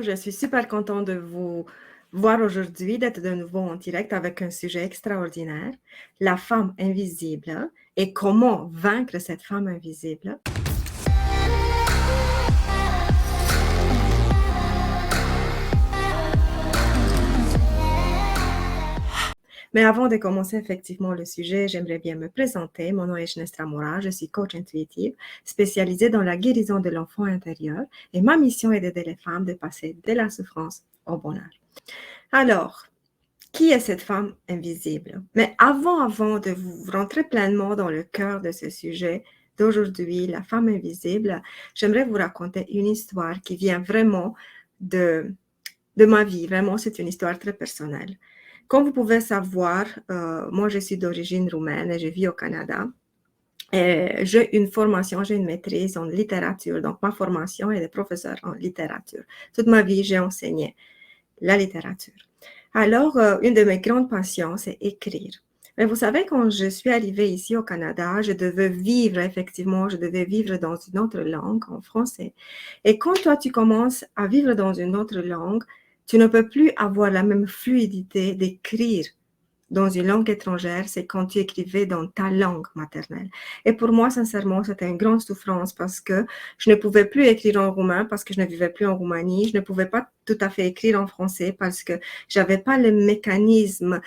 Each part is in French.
Je suis super contente de vous voir aujourd'hui, d'être de nouveau en direct avec un sujet extraordinaire, la femme invisible et comment vaincre cette femme invisible. Mais avant de commencer effectivement le sujet, j'aimerais bien me présenter. Mon nom est Shnestra Mora, je suis coach intuitive spécialisée dans la guérison de l'enfant intérieur et ma mission est d'aider les femmes de passer de la souffrance au bonheur. Alors, qui est cette femme invisible? Mais avant de vous rentrer pleinement dans le cœur de ce sujet d'aujourd'hui, la femme invisible, j'aimerais vous raconter une histoire qui vient vraiment de ma vie. Vraiment, c'est une histoire très personnelle. Comme vous pouvez savoir, moi, je suis d'origine roumaine et je vis au Canada. Et j'ai une formation, j'ai une maîtrise en littérature. Donc, ma formation est de professeur en littérature. Toute ma vie, j'ai enseigné la littérature. Alors, une de mes grandes passions, c'est écrire. Mais vous savez, quand je suis arrivée ici au Canada, je devais vivre dans une autre langue, en français. Et quand toi, tu commences à vivre dans une autre langue, tu ne peux plus avoir la même fluidité d'écrire dans une langue étrangère, c'est quand tu écrivais dans ta langue maternelle. Et pour moi, sincèrement, c'était une grande souffrance parce que je ne pouvais plus écrire en roumain parce que je ne vivais plus en Roumanie. Je ne pouvais pas tout à fait écrire en français parce que j'avais pas le mécanisme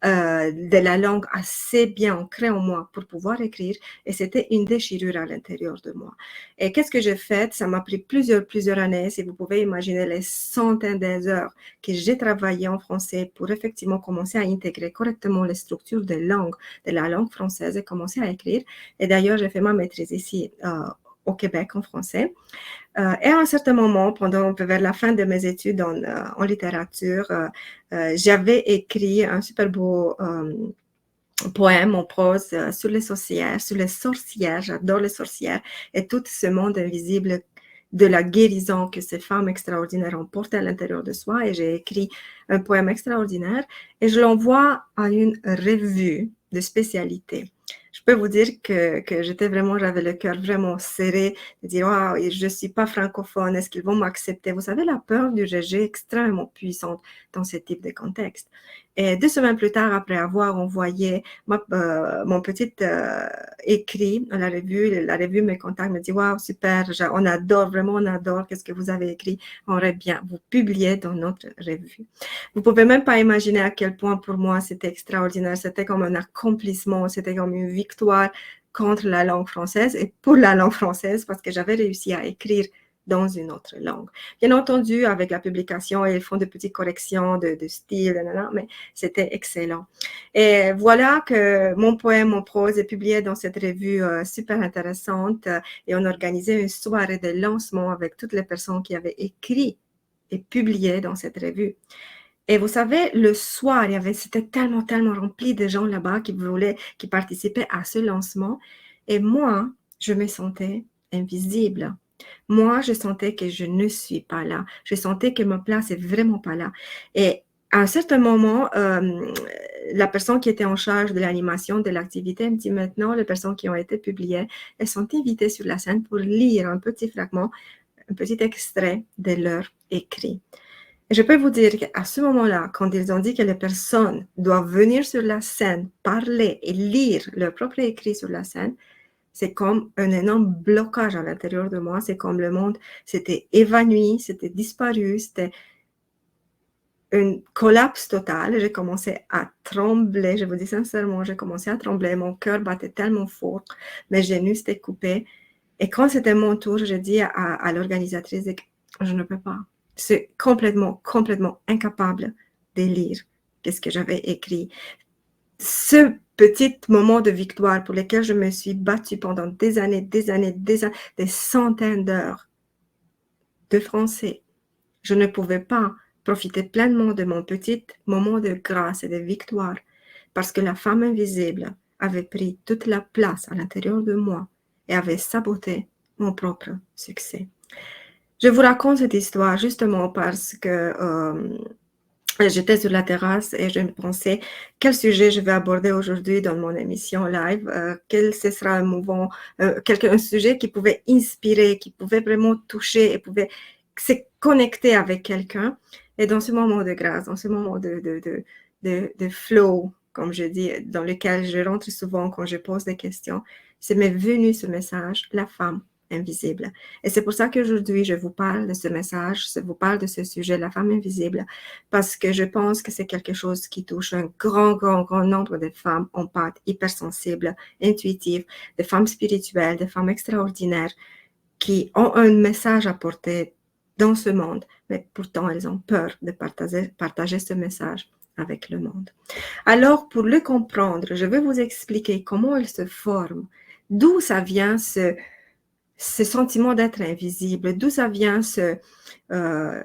de la langue assez bien ancrée en moi pour pouvoir écrire et c'était une déchirure à l'intérieur de moi. Et qu'est-ce que j'ai fait? Ça m'a pris plusieurs années, si vous pouvez imaginer les centaines d'heures que j'ai travaillé en français pour effectivement commencer à intégrer correctement les structures de la langue française et commencer à écrire. Et d'ailleurs, j'ai fait ma maîtrise ici au Québec en français. Et à un certain moment, vers la fin de mes études en littérature, j'avais écrit un super beau poème en prose sur les sorcières, j'adore les sorcières et tout ce monde invisible de la guérison que ces femmes extraordinaires ont porté à l'intérieur de soi. Et j'ai écrit un poème extraordinaire et je l'envoie à une revue de spécialité. Je peux vous dire que j'avais le cœur vraiment serré, de dire, waouh, je ne suis pas francophone, est-ce qu'ils vont m'accepter? Vous savez, la peur du rejet est extrêmement puissante dans ce type de contexte. Et 2 semaines plus tard, après avoir envoyé mon petit écrit à la revue me contacte, me dit, waouh, super, on adore, qu'est-ce que vous avez écrit, on aurait bien vous publier dans notre revue. Vous pouvez même pas imaginer à quel point pour moi c'était extraordinaire, c'était comme un accomplissement, c'était comme une victoire contre la langue française et pour la langue française parce que j'avais réussi à écrire dans une autre langue. Bien entendu, avec la publication, ils font de petites corrections de style, mais c'était excellent. Et voilà que mon poème en prose est publié dans cette revue super intéressante et on organisait une soirée de lancement avec toutes les personnes qui avaient écrit et publié dans cette revue. Et vous savez, le soir, c'était tellement rempli de gens là-bas qui participaient à ce lancement. Et moi, je me sentais invisible. Moi, je sentais que je ne suis pas là. Je sentais que ma place est vraiment pas là. Et à un certain moment, la personne qui était en charge de l'animation de l'activité me dit maintenant, les personnes qui ont été publiées, elles sont invitées sur la scène pour lire un petit fragment, un petit extrait de leur écrit. Et je peux vous dire qu'à ce moment-là, quand ils ont dit que les personnes doivent venir sur la scène, parler et lire leur propre écrit sur la scène, c'est comme un énorme blocage à l'intérieur de moi. C'est comme le monde s'était évanoui, c'était disparu, c'était un collapse total. J'ai commencé à trembler, je vous dis sincèrement, j'ai commencé à trembler. Mon cœur battait tellement fort, mes genoux s'étaient coupés. Et quand c'était mon tour, j'ai dit à l'organisatrice, je ne peux pas. C'est complètement incapable de lire qu'est-ce que j'avais écrit. Ce petit moment de victoire pour lequel je me suis battue pendant des années, des centaines d'heures de français, je ne pouvais pas profiter pleinement de mon petit moment de grâce et de victoire parce que la femme invisible avait pris toute la place à l'intérieur de moi et avait saboté mon propre succès. Je vous raconte cette histoire justement parce que j'étais sur la terrasse et je me pensais quel sujet je vais aborder aujourd'hui dans mon émission live, quel ce sera un sujet qui pouvait inspirer, qui pouvait vraiment toucher et pouvait c'est connecter avec quelqu'un. Et dans ce moment de grâce, dans ce moment de flow, comme je dis, dans lequel je rentre souvent quand je pose des questions, c'est m'est venu ce message, la femme invisible. Et c'est pour ça qu'aujourd'hui, je vous parle de ce message, je vous parle de ce sujet, la femme invisible, parce que je pense que c'est quelque chose qui touche un grand nombre de femmes empathes, hypersensibles, intuitives, de femmes spirituelles, de femmes extraordinaires, qui ont un message à porter dans ce monde, mais pourtant elles ont peur de partager ce message avec le monde. Alors, pour le comprendre, je vais vous expliquer comment il se forme, d'où ça vient ce sentiment d'être invisible, d'où ça vient ce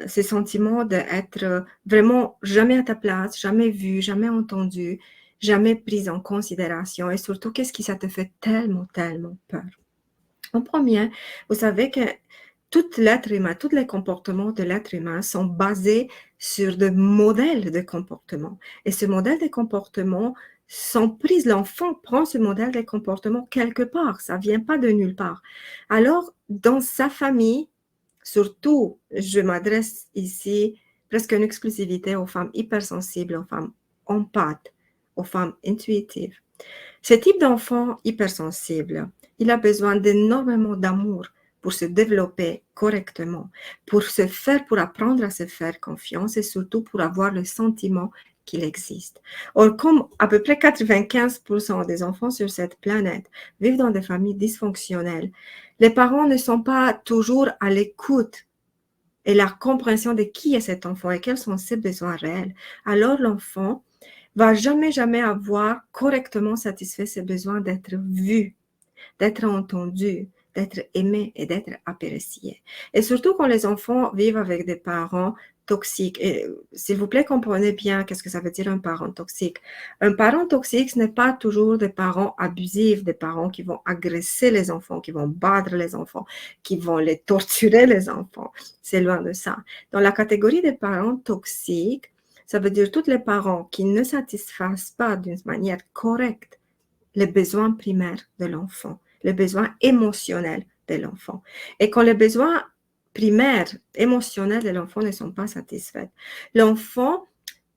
sentiment d'être vraiment jamais à ta place, jamais vu, jamais entendu, jamais pris en considération, et surtout, qu'est-ce qui ça te fait tellement peur. En premier, vous savez que tout l'être humain, tous les comportements de l'être humain sont basés sur des modèles de comportement. Et ce modèle de comportement sont pris, l'enfant prend ce modèle de comportement quelque part, ça ne vient pas de nulle part. Alors, dans sa famille, surtout, je m'adresse ici presque en exclusivité aux femmes hypersensibles, aux femmes empathes, aux femmes intuitives. Ce type d'enfant hypersensible, il a besoin d'énormément d'amour pour se développer correctement, pour apprendre à se faire confiance et surtout pour avoir le sentiment qu'il existe. Or, comme à peu près 95% des enfants sur cette planète vivent dans des familles dysfonctionnelles, les parents ne sont pas toujours à l'écoute et la compréhension de qui est cet enfant et quels sont ses besoins réels. Alors, l'enfant va jamais avoir correctement satisfait ses besoins d'être vu, d'être entendu, d'être aimé et d'être apprécié. Et surtout quand les enfants vivent avec des parents toxiques. Et s'il vous plaît, comprenez bien qu'est-ce que ça veut dire un parent toxique. Un parent toxique, ce n'est pas toujours des parents abusifs, des parents qui vont agresser les enfants, qui vont battre les enfants, qui vont les torturer les enfants. C'est loin de ça. Dans la catégorie des parents toxiques, ça veut dire tous les parents qui ne satisfassent pas d'une manière correcte les besoins primaires de l'enfant, les besoins émotionnels de l'enfant. Et quand les besoins primaires émotionnels de l'enfant ne sont pas satisfaits, l'enfant,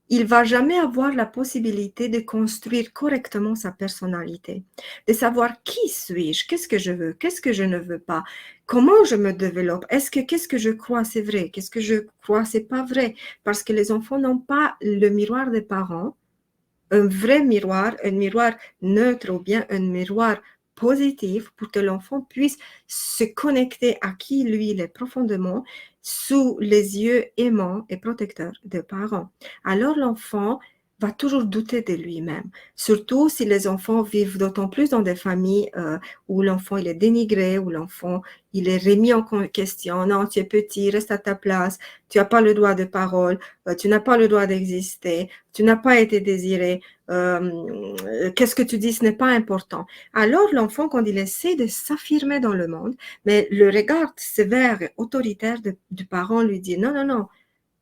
il va jamais avoir la possibilité de construire correctement sa personnalité, de savoir qui suis-je, qu'est-ce que je veux, qu'est-ce que je ne veux pas, comment je me développe, qu'est-ce que je crois c'est vrai, qu'est-ce que je crois c'est pas vrai, parce que les enfants n'ont pas le miroir des parents, un vrai miroir, un miroir neutre ou bien un miroir positif pour que l'enfant puisse se connecter à qui lui il est profondément sous les yeux aimants et protecteurs des parents. Alors l'enfant va toujours douter de lui-même, surtout si les enfants vivent d'autant plus dans des familles où l'enfant il est dénigré, où l'enfant il est remis en question. Non, tu es petit, reste à ta place, tu n'as pas le droit de parole, tu n'as pas le droit d'exister, tu n'as pas été désiré, qu'est-ce que tu dis, ce n'est pas important. Alors l'enfant, quand il essaie de s'affirmer dans le monde, mais le regard sévère et autoritaire du parent lui dit non,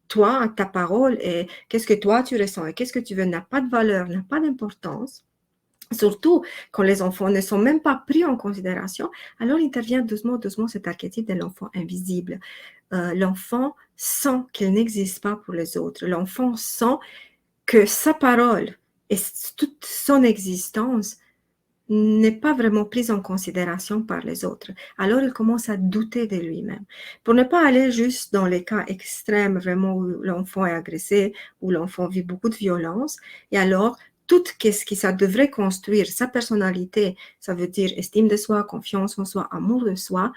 toi, ta parole et qu'est-ce que toi tu ressens et qu'est-ce que tu veux n'a pas de valeur, n'a pas d'importance. Surtout quand les enfants ne sont même pas pris en considération, alors intervient doucement cet archétype de l'enfant invisible. L'enfant sent qu'il n'existe pas pour les autres. L'enfant sent que sa parole et toute son existence n'est pas vraiment prise en considération par les autres. Alors, il commence à douter de lui-même. Pour ne pas aller juste dans les cas extrêmes, vraiment où l'enfant est agressé, où l'enfant vit beaucoup de violence, et alors, tout ce qui ça devrait construire, sa personnalité, ça veut dire estime de soi, confiance en soi, amour de soi,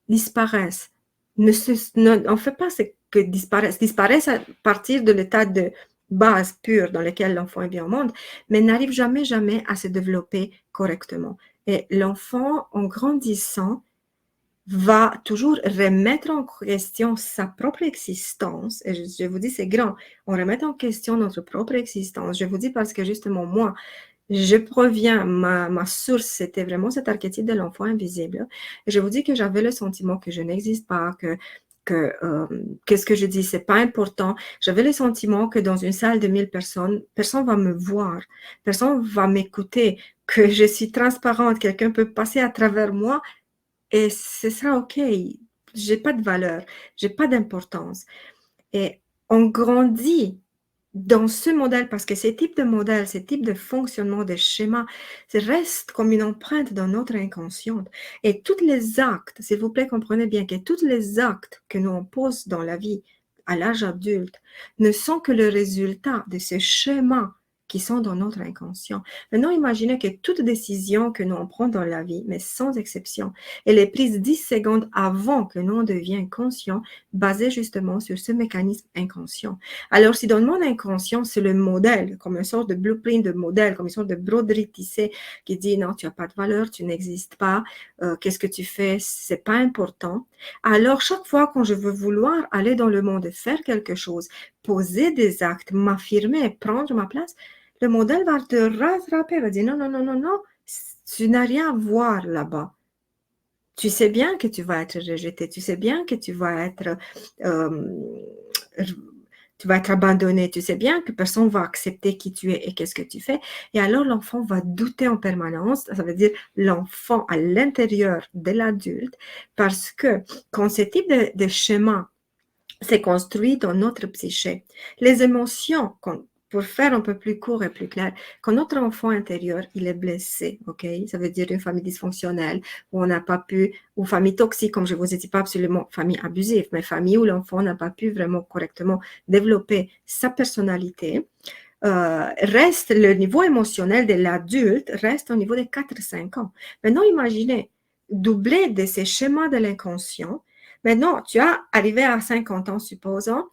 disparaissent. On ne fait pas ce que disparaissent à partir de l'état de base pure dans lequel l'enfant est bien au monde, mais n'arrive jamais à se développer correctement. Et l'enfant, en grandissant, va toujours remettre en question sa propre existence. Et je vous dis, c'est grand. On remet en question notre propre existence. Je vous dis parce que justement, moi, je proviens, ma source, c'était vraiment cet archétype de l'enfant invisible. Et je vous dis que j'avais le sentiment que je n'existe pas, qu'est-ce que je dis, c'est pas important. J'avais le sentiment que dans une salle de 1000 personnes, personne va me voir, personne va m'écouter, que je suis transparente, quelqu'un peut passer à travers moi et ce sera OK. j'ai pas de valeur, j'ai pas d'importance. Et on grandit dans ce modèle parce que ces types de modèles, ces types de fonctionnement, de schémas, restent comme une empreinte dans notre inconscient. Et tous les actes, s'il vous plaît, comprenez bien que tous les actes que nous on pose dans la vie à l'âge adulte ne sont que le résultat de ces schémas qui sont dans notre inconscient. Maintenant, imaginez que toute décision que nous on prend dans la vie, mais sans exception, elle est prise 10 secondes avant que nous on devienne conscient, basée justement sur ce mécanisme inconscient. Alors, si dans mon inconscient, c'est le modèle, comme une sorte de blueprint de modèle, comme une sorte de broderie tissée qui dit non, tu n'as pas de valeur, tu n'existes pas, qu'est-ce que tu fais, c'est pas important. Alors, chaque fois quand je veux vouloir aller dans le monde et faire quelque chose, poser des actes, m'affirmer, prendre ma place, le modèle va te rattraper, va dire non, non, non, non, non, tu n'as rien à voir là-bas. Tu sais bien que tu vas être rejeté, tu sais bien que euh, tu vas être abandonné, tu sais bien que personne va accepter qui tu es et qu'est-ce que tu fais. Et alors l'enfant va douter en permanence, ça veut dire l'enfant à l'intérieur de l'adulte, parce que quand ce type de schéma s'est construit dans notre psyché, les émotions, pour faire un peu plus court et plus clair, quand notre enfant intérieur, il est blessé, ok? Ça veut dire une famille dysfonctionnelle, où on n'a pas pu, ou famille toxique, comme je vous ai dit, pas absolument famille abusive, mais famille où l'enfant n'a pas pu vraiment correctement développer sa personnalité, reste le niveau émotionnel de l'adulte reste au niveau de 4-5 ans. Maintenant, imaginez, doubler de ces schémas de l'inconscient. Maintenant, tu as arrivé à 50 ans, supposons,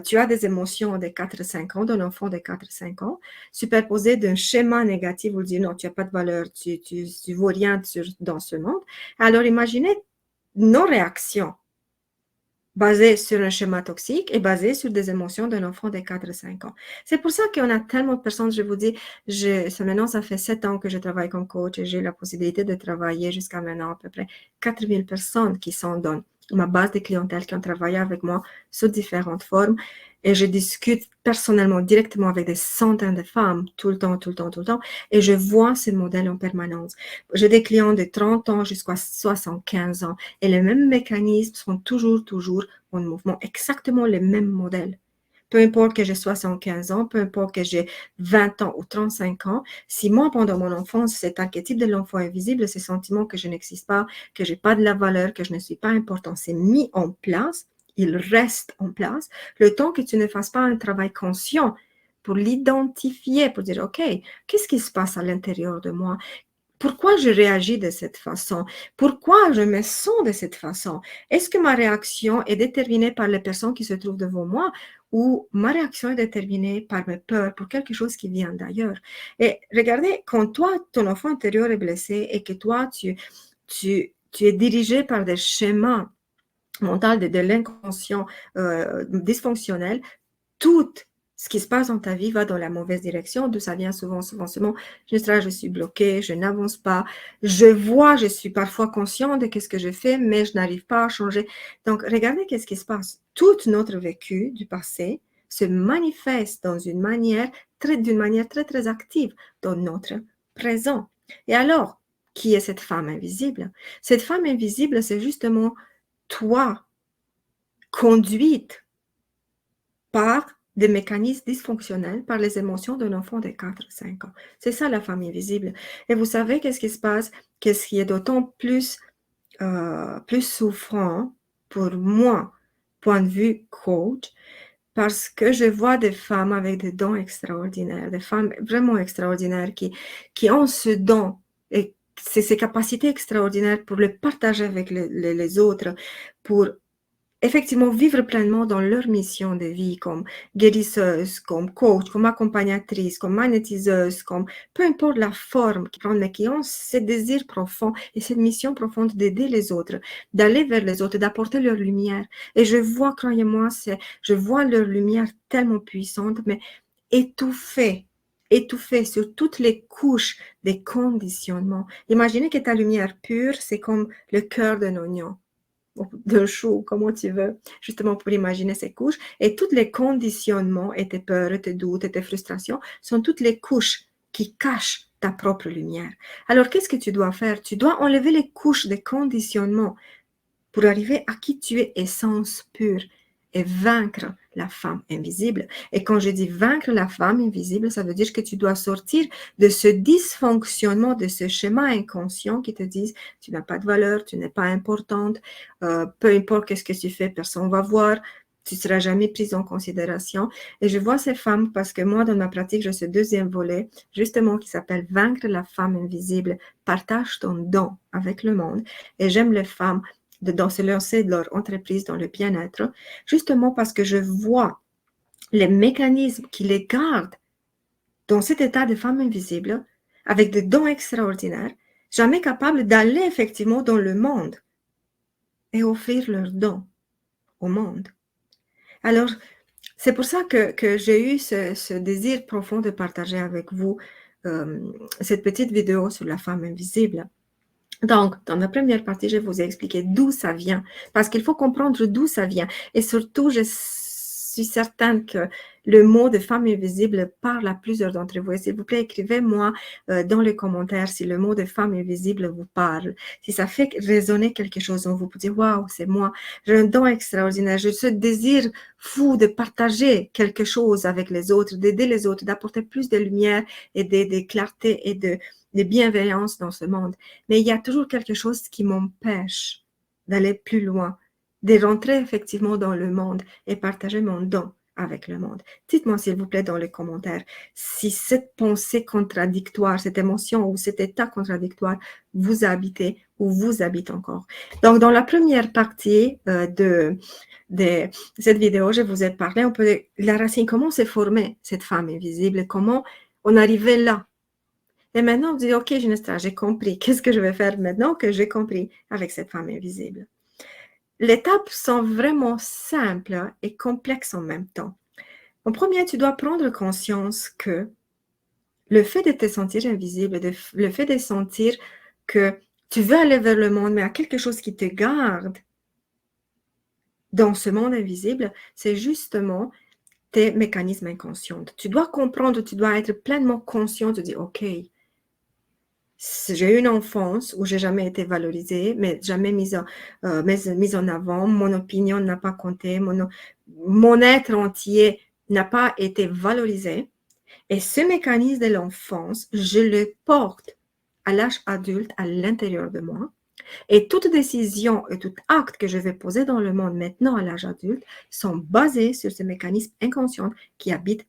tu as des émotions de 4-5 ans, d'un enfant de 4-5 ans, superposé d'un schéma négatif où dire non, tu n'as pas de valeur, tu ne vaux rien dans ce monde. Alors, imaginez nos réactions basé sur un schéma toxique et basé sur des émotions d'un enfant de 4-5 ans. C'est pour ça qu'on a tellement de personnes, je vous dis, maintenant ça fait 7 ans que je travaille comme coach et j'ai la possibilité de travailler jusqu'à maintenant à peu près 4000 personnes qui sont dans ma base de clientèle qui ont travaillé avec moi sous différentes formes. Et je discute personnellement, directement avec des centaines de femmes tout le temps, tout le temps, tout le temps. Et je vois ces modèles en permanence. J'ai des clients de 30 ans jusqu'à 75 ans. Et les mêmes mécanismes sont toujours en mouvement, exactement les mêmes modèles. Peu importe que j'ai 75 ans, peu importe que j'ai 20 ans ou 35 ans, si moi, pendant mon enfance, cet archétype de l'enfant invisible, ce sentiment que je n'existe pas, que je n'ai pas de la valeur, que je ne suis pas important, c'est mis en place, il reste en place, le temps que tu ne fasses pas un travail conscient pour l'identifier, pour dire, OK, qu'est-ce qui se passe à l'intérieur de moi? Pourquoi je réagis de cette façon? Pourquoi je me sens de cette façon? Est-ce que ma réaction est déterminée par les personnes qui se trouvent devant moi ou ma réaction est déterminée par mes peurs, pour quelque chose qui vient d'ailleurs? Et regardez, quand toi, ton enfant intérieur est blessé et que toi, tu es dirigé par des schémas mentaux de l'inconscient dysfonctionnel, tout ce qui se passe dans ta vie va dans la mauvaise direction, d'où ça vient souvent, je suis bloquée, je n'avance pas, je suis parfois consciente de ce que je fais, mais je n'arrive pas à changer. Donc, regardez qu'est-ce qui se passe. Tout notre vécu du passé se manifeste d'une manière très, très active dans notre présent. Et alors, qui est cette femme invisible? Cette femme invisible, c'est justement toi, conduite par des mécanismes dysfonctionnels, par les émotions d'un enfant de 4-5 ans. C'est ça la famille visible. Et vous savez qu'est-ce qui se passe? Qu'est-ce qui est d'autant plus souffrant pour moi, point de vue coach, parce que je vois des femmes avec des dons extraordinaires, des femmes vraiment extraordinaires qui ont ce don et ces capacités extraordinaires pour le partager avec les autres, pour effectivement vivre pleinement dans leur mission de vie comme guérisseuse, comme coach, comme accompagnatrice, comme magnétiseuse, comme peu importe la forme qu'ils prennent, mais qui ont ce désir profond et cette mission profonde d'aider les autres, d'aller vers les autres, d'apporter leur lumière. Et je vois, croyez-moi, je vois leur lumière tellement puissante, mais étouffée sur toutes les couches des conditionnements. Imaginez que ta lumière pure, c'est comme le cœur d'un oignon d'un chou, comment tu veux, justement pour imaginer ces couches. Et tous les conditionnements et tes peurs, et tes doutes et tes frustrations sont toutes les couches qui cachent ta propre lumière. Alors, qu'est-ce que tu dois faire? Tu dois enlever les couches des conditionnements pour arriver à qui tu es, essence pure, et vaincre la femme invisible. Et quand je dis vaincre la femme invisible, ça veut dire que tu dois sortir de ce dysfonctionnement, de ce schéma inconscient qui te dit tu n'as pas de valeur, tu n'es pas importante, peu importe qu'est-ce que tu fais, personne ne va voir, tu ne seras jamais prise en considération. Et je vois ces femmes parce que moi, dans ma pratique, j'ai ce deuxième volet, justement, qui s'appelle vaincre la femme invisible, partage ton don avec le monde. Et j'aime les femmes de se lancer de leur entreprise dans le bien-être, justement parce que je vois les mécanismes qui les gardent dans cet état de femme invisible, avec des dons extraordinaires, jamais capables d'aller effectivement dans le monde et offrir leurs dons au monde. Alors, c'est pour ça que j'ai eu ce désir profond de partager avec vous cette petite vidéo sur la femme invisible. Donc, dans la première partie, je vous ai expliqué d'où ça vient, parce qu'il faut comprendre d'où ça vient. Et surtout, je suis certaine que le mot de femme invisible parle à plusieurs d'entre vous. Et s'il vous plaît, écrivez-moi dans les commentaires si le mot de femme invisible vous parle, si ça fait résonner quelque chose en vous, pour dire « Waouh, c'est moi, j'ai un don extraordinaire, j'ai ce désir fou de partager quelque chose avec les autres, d'aider les autres, d'apporter plus de lumière et de clarté et de bienveillance dans ce monde. » Mais il y a toujours quelque chose qui m'empêche d'aller plus loin, de rentrer effectivement dans le monde et partager mon don avec le monde. Dites-moi s'il vous plaît dans les commentaires si cette pensée contradictoire, cette émotion ou cet état contradictoire vous a habité ou vous habite encore. Donc, dans la première partie de cette vidéo, je vous ai parlé un peu de la racine, comment s'est formée cette femme invisible, comment on arrivait là. Et maintenant, vous dites, OK, Ginestra, j'ai compris. Qu'est-ce que je vais faire maintenant que j'ai compris avec cette femme invisible? Les étapes sont vraiment simples et complexes en même temps. En premier, tu dois prendre conscience que le fait de te sentir invisible, le fait de sentir que tu veux aller vers le monde, mais il y a quelque chose qui te garde dans ce monde invisible, c'est justement tes mécanismes inconscients. Tu dois comprendre, tu dois être pleinement conscient de dire, OK, j'ai eu une enfance où j'ai jamais été valorisée, mais jamais mise en avant. Mon opinion n'a pas compté. Mon être entier n'a pas été valorisé. Et ce mécanisme de l'enfance, je le porte à l'âge adulte à l'intérieur de moi. Et toute décision et tout acte que je vais poser dans le monde maintenant à l'âge adulte sont basés sur ce mécanisme inconscient qui habite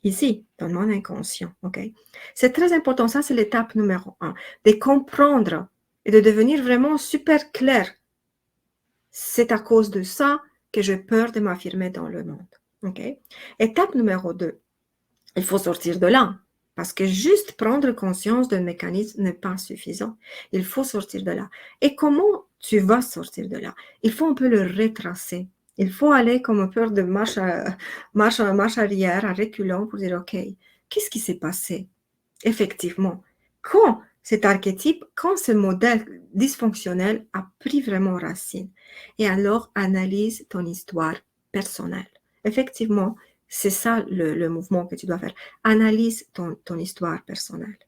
ici, dans le monde inconscient, ok? C'est très important, ça c'est l'étape numéro 1, de comprendre et de devenir vraiment super clair. C'est à cause de ça que j'ai peur de m'affirmer dans le monde, ok? Étape numéro 2, il faut sortir de là, parce que juste prendre conscience d'un mécanisme n'est pas suffisant. Il faut sortir de là. Et comment tu vas sortir de là? Il faut un peu le retracer. Il faut aller comme un peu de marche arrière, en reculant pour dire, OK, qu'est-ce qui s'est passé? Effectivement, quand cet archétype, quand ce modèle dysfonctionnel a pris vraiment racine. Et alors, analyse ton histoire personnelle. Effectivement, c'est ça le mouvement que tu dois faire. Analyse ton histoire personnelle.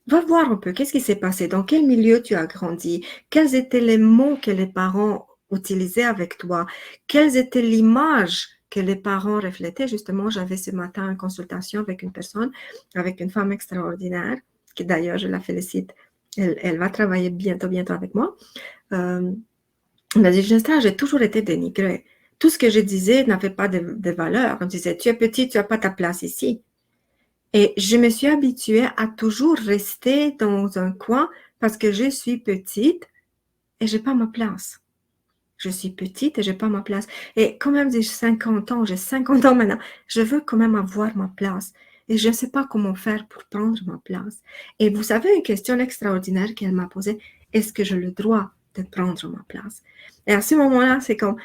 Va voir un peu qu'est-ce qui s'est passé, dans quel milieu tu as grandi, quels étaient les mots que les parents utilisaient avec toi, quelles étaient l'image que les parents reflétaient. Justement, j'avais ce matin une consultation avec une personne, avec une femme extraordinaire, qui d'ailleurs, je la félicite, elle va travailler bientôt avec moi. Elle m'a dit, Ginestra, j'ai toujours été dénigrée. Tout ce que je disais n'avait pas de valeur. On disait, tu es petite, tu n'as pas ta place ici. Et je me suis habituée à toujours rester dans un coin parce que je suis petite et je n'ai pas ma place. Je suis petite et je n'ai pas ma place. Et quand même, j'ai 50 ans maintenant, je veux quand même avoir ma place. Et je ne sais pas comment faire pour prendre ma place. Et vous savez, une question extraordinaire qu'elle m'a posée, est-ce que j'ai le droit de prendre ma place? Et à ce moment-là, c'est comme,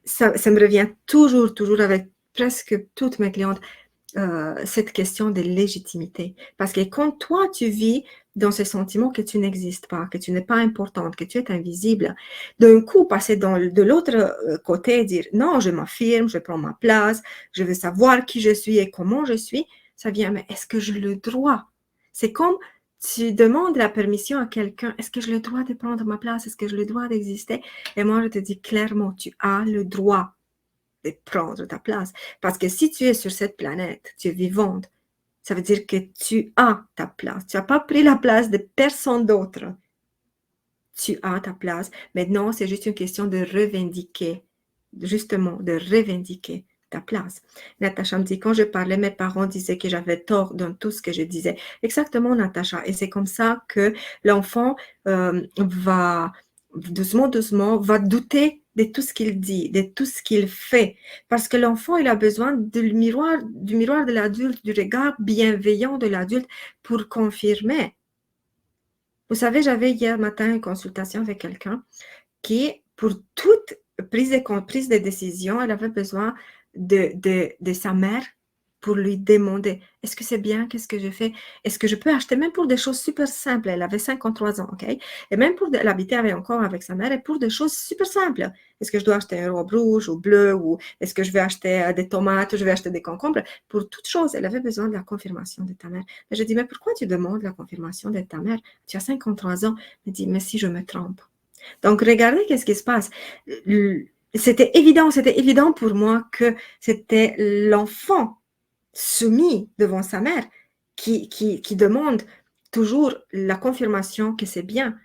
ça me revient toujours avec presque toutes mes clientes, cette question de légitimité. Parce que quand toi, tu vis dans ce sentiment que tu n'existes pas, que tu n'es pas importante, que tu es invisible, d'un coup, passer de l'autre côté et dire « Non, je m'affirme, je prends ma place, je veux savoir qui je suis et comment je suis », ça vient « Mais est-ce que j'ai le droit ?» C'est comme tu demandes la permission à quelqu'un, est-ce que j'ai le droit de prendre ma place, est-ce que j'ai le droit d'exister? Et moi, je te dis clairement, tu as le droit de prendre ta place. Parce que si tu es sur cette planète, tu es vivante, ça veut dire que tu as ta place. Tu n'as pas pris la place de personne d'autre. Tu as ta place. Maintenant, c'est juste une question de revendiquer, justement, de revendiquer ta place. Natacha me dit, quand je parlais, mes parents disaient que j'avais tort dans tout ce que je disais. Exactement, Natacha. Et c'est comme ça que l'enfant va doucement, doucement, va douter de tout ce qu'il dit, de tout ce qu'il fait. Parce que l'enfant, il a besoin du miroir de l'adulte, du regard bienveillant de l'adulte pour confirmer. Vous savez, j'avais hier matin une consultation avec quelqu'un qui, pour toute prise de décision, elle avait besoin de sa mère pour lui demander, est-ce que c'est bien, qu'est-ce que je fais, est-ce que je peux acheter, même pour des choses super simples, elle avait 53 ans, ok, et même pour, elle habitait encore avec sa mère, et pour des choses super simples, est-ce que je dois acheter une robe rouge ou bleue, ou est-ce que je vais acheter des tomates, ou je vais acheter des concombres, pour toute chose, elle avait besoin de la confirmation de ta mère. Et je dis, mais pourquoi tu demandes la confirmation de ta mère, tu as 53 ans, elle dit, mais si je me trompe. Donc, regardez qu'est-ce qui se passe. C'était évident pour moi que c'était l'enfant soumis devant sa mère qui demande toujours la confirmation que c'est bien.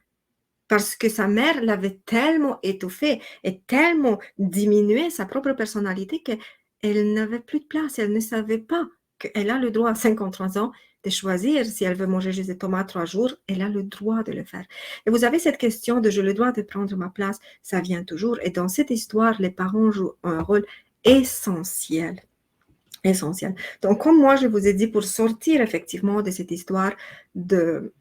Parce que sa mère l'avait tellement étouffée et tellement diminué sa propre personnalité qu'elle n'avait plus de place. Elle ne savait pas qu'elle a le droit à 53 ans de choisir si elle veut manger juste des tomates 3 jours. Elle a le droit de le faire. Et vous avez cette question de « je le droit de prendre ma place », ça vient toujours. Et dans cette histoire, les parents jouent un rôle essentiel. Essentiel. Donc, comme moi, je vous ai dit, pour sortir effectivement de cette histoire de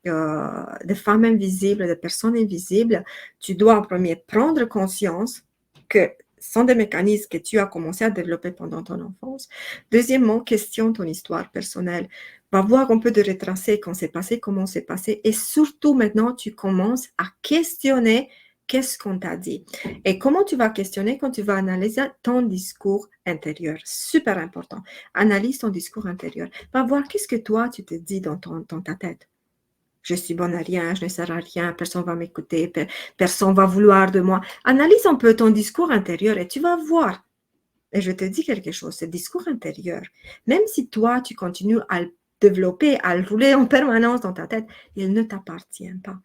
femmes invisibles, de personnes invisibles, tu dois en premier prendre conscience que ce sont des mécanismes que tu as commencé à développer pendant ton enfance. Deuxièmement, questionne ton histoire personnelle. Va voir un peu de retracer quand c'est passé, comment c'est passé. Et surtout, maintenant, tu commences à questionner qu'est-ce qu'on t'a dit. Et comment tu vas questionner quand tu vas analyser ton discours intérieur. Super important. Analyse ton discours intérieur. Va voir qu'est-ce que toi, tu te dis dans ta tête. Je suis bonne à rien, je ne sers à rien, personne ne va m'écouter, personne ne va vouloir de moi. Analyse un peu ton discours intérieur et tu vas voir. Et je te dis quelque chose, ce discours intérieur, même si toi, tu continues à le développer, à le rouler en permanence dans ta tête, il ne t'appartient pas.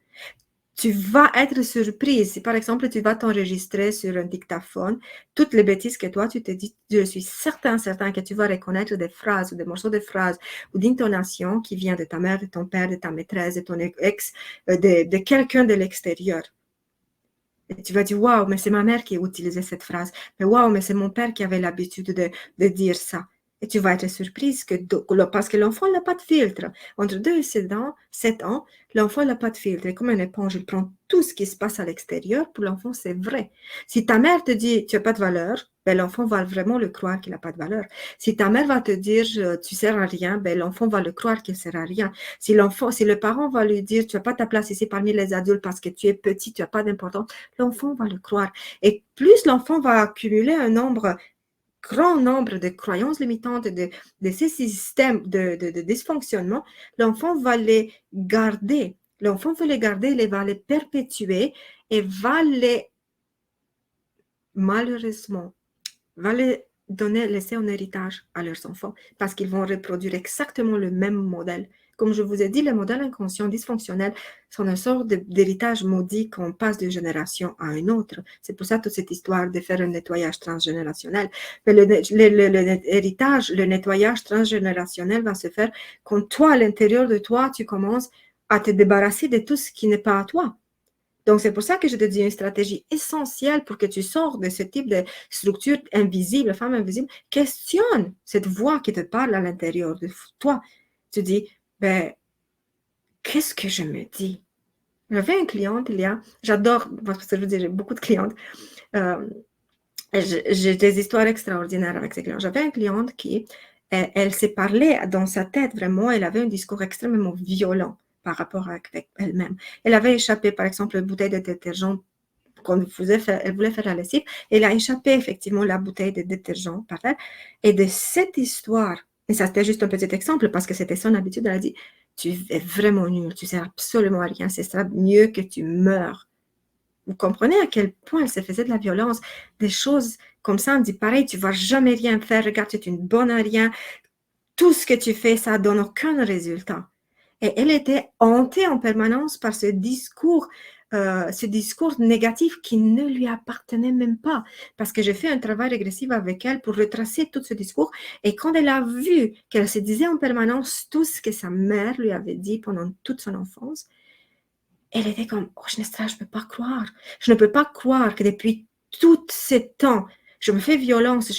Tu vas être surprise. Si par exemple, tu vas t'enregistrer sur un dictaphone, toutes les bêtises que toi, tu te dis, je suis certain que tu vas reconnaître des phrases ou des morceaux de phrases ou d'intonation qui viennent de ta mère, de ton père, de ta maîtresse, de ton ex, de quelqu'un de l'extérieur. Et tu vas dire, waouh, mais c'est ma mère qui a utilisé cette phrase. Mais waouh, mais c'est mon père qui avait l'habitude de dire ça. Et tu vas être surprise parce que l'enfant n'a pas de filtre. Entre 2 et 7 ans, l'enfant n'a pas de filtre. Et comme une éponge, il prend tout ce qui se passe à l'extérieur. Pour l'enfant, c'est vrai. Si ta mère te dit, tu n'as pas de valeur, ben, l'enfant va vraiment le croire qu'il n'a pas de valeur. Si ta mère va te dire, tu ne sers à rien, ben, l'enfant va le croire qu'il ne sert à rien. Si le parent va lui dire, tu n'as pas ta place ici parmi les adultes parce que tu es petit, tu n'as pas d'importance, l'enfant va le croire. Et plus l'enfant va accumuler grand nombre de croyances limitantes, de ces systèmes de dysfonctionnement, l'enfant va les garder. L'enfant veut les garder, il va les perpétuer et va les, malheureusement, va les laisser en héritage à leurs enfants parce qu'ils vont reproduire exactement le même modèle. Comme je vous ai dit, les modèles inconscients dysfonctionnels sont une sorte d'héritage maudit qu'on passe d'une génération à une autre. C'est pour ça toute cette histoire de faire un nettoyage transgénérationnel. Mais l'héritage, le nettoyage transgénérationnel va se faire quand toi, à l'intérieur de toi, tu commences à te débarrasser de tout ce qui n'est pas à toi. Donc, c'est pour ça que je te dis une stratégie essentielle pour que tu sors de ce type de structure invisible, femme invisible. Questionne cette voix qui te parle à l'intérieur de toi. Tu dis, ben, qu'est-ce que je me dis? J'avais une cliente, j'adore, parce que je veux dire, j'ai beaucoup de clientes. J'ai des histoires extraordinaires avec ces clients. J'avais une cliente qui, elle s'est parlée dans sa tête, vraiment, elle avait un discours extrêmement violent par rapport avec elle-même. Elle avait échappé, par exemple, une bouteille de détergent elle voulait faire la lessive. Elle a échappé effectivement la bouteille de détergent par terre. Et de cette histoire, et ça c'était juste un petit exemple parce que c'était son habitude, elle a dit, tu es vraiment nul, tu ne sers absolument à rien, ce sera mieux que tu meurs. Vous comprenez à quel point elle se faisait de la violence, des choses comme ça, on me dit pareil, tu ne vas jamais rien faire, regarde, tu es une bonne à rien, tout ce que tu fais, ça ne donne aucun résultat. Et elle était hantée en permanence par ce discours négatif qui ne lui appartenait même pas. Parce que j'ai fait un travail régressif avec elle pour retracer tout ce discours. Et quand elle a vu qu'elle se disait en permanence tout ce que sa mère lui avait dit pendant toute son enfance, elle était comme, oh, Shnestra, je ne peux pas croire. Je ne peux pas croire que depuis tout ce temps, je me fais violence.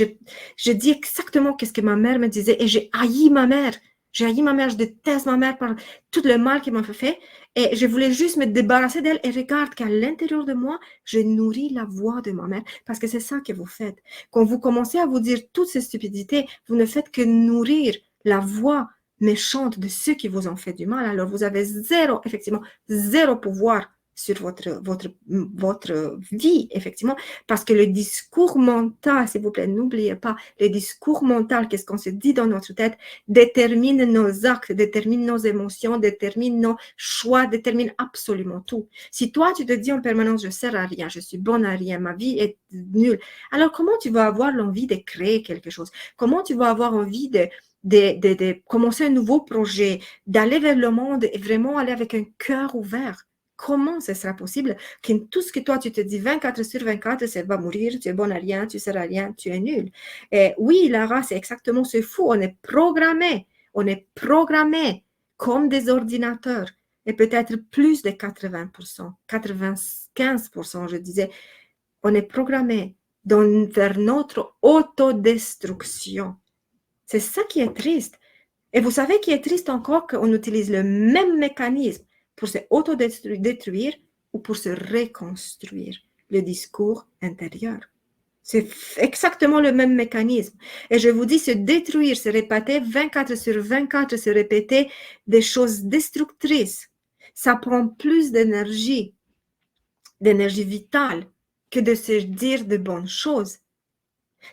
Je dis exactement ce que ma mère me disait et j'ai haï ma mère. J'ai haï ma mère, je déteste ma mère par tout le mal qu'elle m'a fait. Et je voulais juste me débarrasser d'elle. Et regarde qu'à l'intérieur de moi, je nourris la voix de ma mère. Parce que c'est ça que vous faites. Quand vous commencez à vous dire toutes ces stupidités, vous ne faites que nourrir la voix méchante de ceux qui vous ont fait du mal. Alors vous avez effectivement, zéro pouvoir sur votre vie, effectivement, parce que le discours mental, s'il vous plaît, n'oubliez pas, le discours mental, qu'est-ce qu'on se dit dans notre tête, détermine nos actes, détermine nos émotions, détermine nos choix, détermine absolument tout. Si toi, tu te dis en permanence, je ne sers à rien, je suis bonne à rien, ma vie est nulle, alors comment tu vas avoir l'envie de créer quelque chose? Comment tu vas avoir envie de commencer un nouveau projet, d'aller vers le monde et vraiment aller avec un cœur ouvert? Comment ce sera possible que tout ce que toi, tu te dis 24 sur 24, c'est va mourir, tu es bon à rien, tu ne sers à rien, tu es nul. Et oui, Lara, c'est exactement ce fou. On est programmé comme des ordinateurs. Et peut-être plus de 80%, 95%, je disais, on est programmé vers notre autodestruction. C'est ça qui est triste. Et vous savez qui est triste encore qu'on utilise le même mécanisme pour se autodétruire ou pour se reconstruire, le discours intérieur. C'est exactement le même mécanisme. Et je vous dis, se détruire, se répéter 24 sur 24, se répéter des choses destructrices, ça prend plus d'énergie vitale que de se dire de bonnes choses.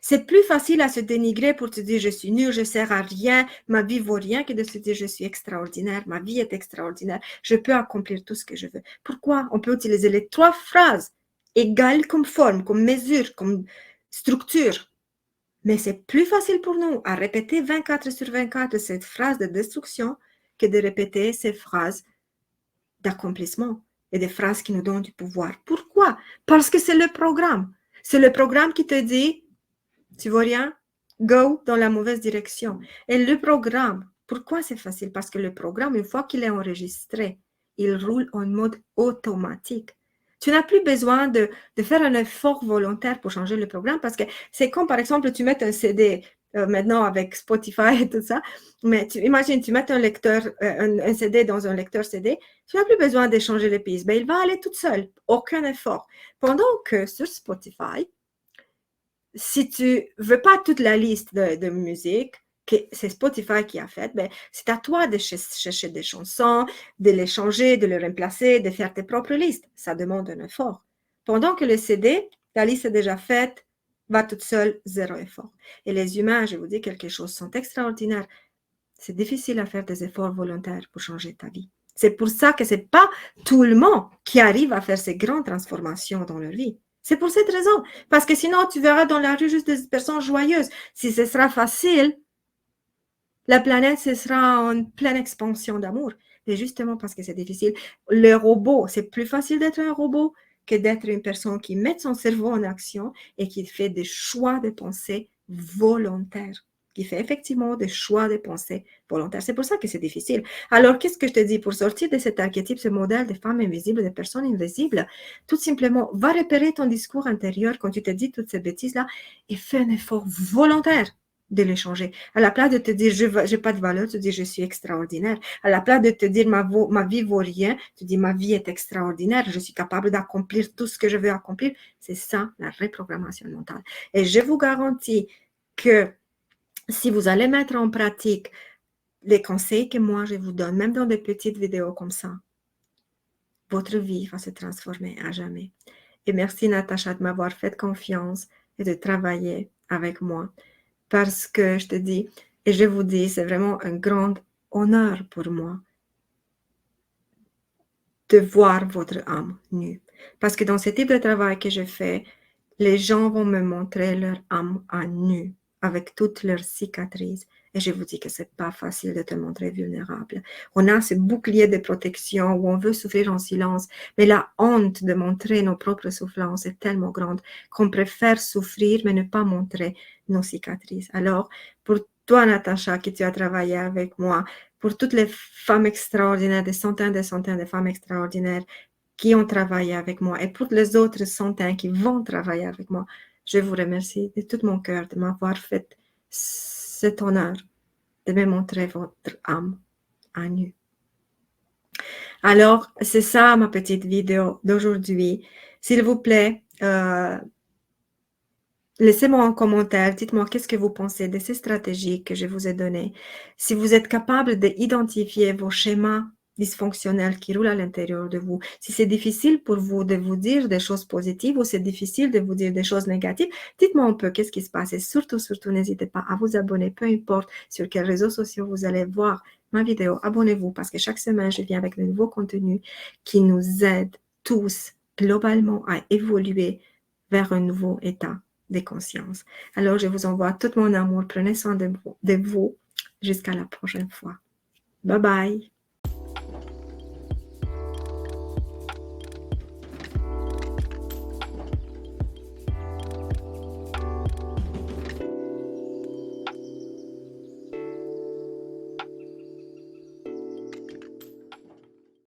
C'est plus facile à se dénigrer pour te dire je suis nul, je ne sers à rien, ma vie vaut rien, que de se dire je suis extraordinaire, ma vie est extraordinaire, je peux accomplir tout ce que je veux. Pourquoi? On peut utiliser les trois phrases égales comme forme, comme mesure, comme structure. Mais c'est plus facile pour nous à répéter 24 sur 24 cette phrase de destruction que de répéter ces phrases d'accomplissement et des phrases qui nous donnent du pouvoir. Pourquoi? Parce que c'est le programme. C'est le programme qui te dit tu vois rien? Go dans la mauvaise direction. Et le programme, pourquoi c'est facile? Parce que le programme, une fois qu'il est enregistré, il roule en mode automatique. Tu n'as plus besoin de faire un effort volontaire pour changer le programme parce que c'est comme, par exemple, tu mets un CD maintenant avec Spotify et tout ça, mais imagine, tu mets un CD dans un lecteur CD, tu n'as plus besoin de changer les pistes. Ben, il va aller tout seul, aucun effort. Pendant que sur Spotify, si tu veux pas toute la liste de musique que c'est Spotify qui a faite, ben, c'est à toi de chercher des chansons, de les changer, de les remplacer, de faire tes propres listes. Ça demande un effort. Pendant que le CD, la liste est déjà faite, va toute seule, zéro effort. Et les humains, je vous dis quelque chose, sont extraordinaires. C'est difficile à faire des efforts volontaires pour changer ta vie. C'est pour ça que ce n'est pas tout le monde qui arrive à faire ces grandes transformations dans leur vie. C'est pour cette raison. Parce que sinon, tu verras dans la rue juste des personnes joyeuses. Si ce sera facile, la planète, ce sera en pleine expansion d'amour. Mais justement parce que c'est difficile. Le robot, c'est plus facile d'être un robot que d'être une personne qui met son cerveau en action et qui fait des choix de pensée volontaires, qui fait effectivement des choix de pensée volontaires. C'est pour ça que c'est difficile. Alors, qu'est-ce que je te dis? Pour sortir de cet archétype, ce modèle de femme invisible, de personne invisible, tout simplement, va repérer ton discours intérieur quand tu te dis toutes ces bêtises-là et fais un effort volontaire de les changer. À la place de te dire, je n'ai pas de valeur, tu dis, je suis extraordinaire. À la place de te dire, ma vie vaut rien, tu dis, ma vie est extraordinaire, je suis capable d'accomplir tout ce que je veux accomplir. C'est ça, la reprogrammation mentale. Et je vous garantis que si vous allez mettre en pratique les conseils que moi je vous donne, même dans des petites vidéos comme ça, votre vie va se transformer à jamais. Et merci Natacha de m'avoir fait confiance et de travailler avec moi. Parce que je te dis, et je vous dis, c'est vraiment un grand honneur pour moi de voir votre âme nue. Parce que dans ce type de travail que je fais, les gens vont me montrer leur âme à nu, avec toutes leurs cicatrices. Et je vous dis que c'est pas facile de te montrer vulnérable. On a ce bouclier de protection où on veut souffrir en silence, mais la honte de montrer nos propres souffrances est tellement grande qu'on préfère souffrir mais ne pas montrer nos cicatrices. Alors, pour toi, Natacha, qui tu as travaillé avec moi, pour toutes les femmes extraordinaires, des centaines de femmes extraordinaires qui ont travaillé avec moi et pour les autres centaines qui vont travailler avec moi, je vous remercie de tout mon cœur de m'avoir fait cet honneur de me montrer votre âme à nu. Alors, c'est ça ma petite vidéo d'aujourd'hui. S'il vous plaît, laissez-moi un commentaire, dites-moi qu'est-ce que vous pensez de ces stratégies que je vous ai données. Si vous êtes capable d'identifier vos schémas dysfonctionnels qui roulent à l'intérieur de vous, si c'est difficile pour vous de vous dire des choses positives ou c'est difficile de vous dire des choses négatives, dites-moi un peu qu'est-ce qui se passe et surtout, n'hésitez pas à vous abonner, peu importe sur quels réseaux sociaux vous allez voir ma vidéo, abonnez-vous parce que chaque semaine, je viens avec de nouveaux contenus qui nous aident tous globalement à évoluer vers un nouveau état des consciences. Alors, je vous envoie tout mon amour. Prenez soin de vous. Jusqu'à la prochaine fois. Bye bye.